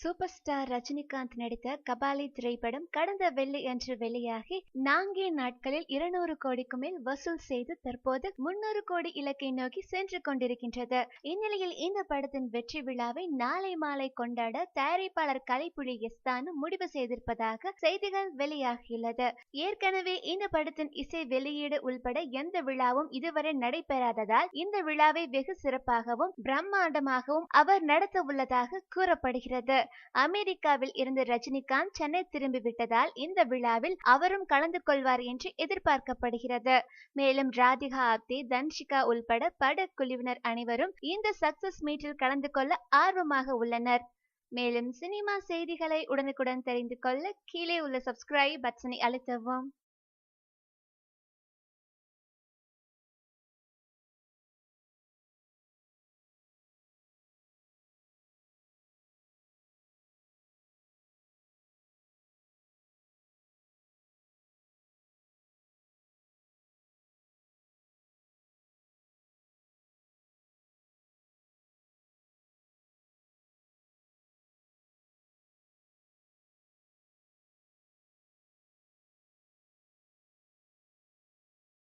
Super star Rajinikanth நடித்த கபாலி திரைப்படம் கடந்த வெள்ளியன்று வெளியாகி 4 நாட்களில் 200 கோடிக்கு மேல் வசூல் செய்து தற்போது 300 கோடி இலக்கை நோக்கி சென்று கொண்டிருக்கின்றது. இந்நிலையில் இந்த படத்தின் வெற்றி விழாவை நாளை மாலை கொண்டாட தயாரிப்பாளர் கலைப்புலி எஸ்தானு முடிவு செய்திருப்பதாக செய்திகள் வெளியாகியுள்ளது. ஏற்கனவே இந்த படத்தின் இசை வெளியீடு உள்பட எந்த விழாவும் இதுவரை நடைபெறாததால் இந்த விழாவை வெகு சிறப்பாகவும் பிரம்மாண்டமாகவும் அவர் நடத்த உள்ளதாக கூறப்படுகிறது. அமெரிக்காவில் இருந்து ரஜினிகாந்த் சென்னை திரும்பிவிட்டதால் இந்த விழாவில் அவரும் கலந்து கொள்வார் என்று எதிர்பார்க்கப்படுகிறது. மேலும் ராதிகா ஆப்தே, தன்ஷிகா உள்பட படக்குழுவினர் அனைவரும் இந்த சக்சஸ் மீட்டில் கலந்து கொள்ள ஆர்வமாக உள்ளனர். மேலும் சினிமா செய்திகளை உடனுக்குடன் தெரிந்து கொள்ள கீழே உள்ள சப்ஸ்கிரைப் பட்டனை அழுத்தவும்.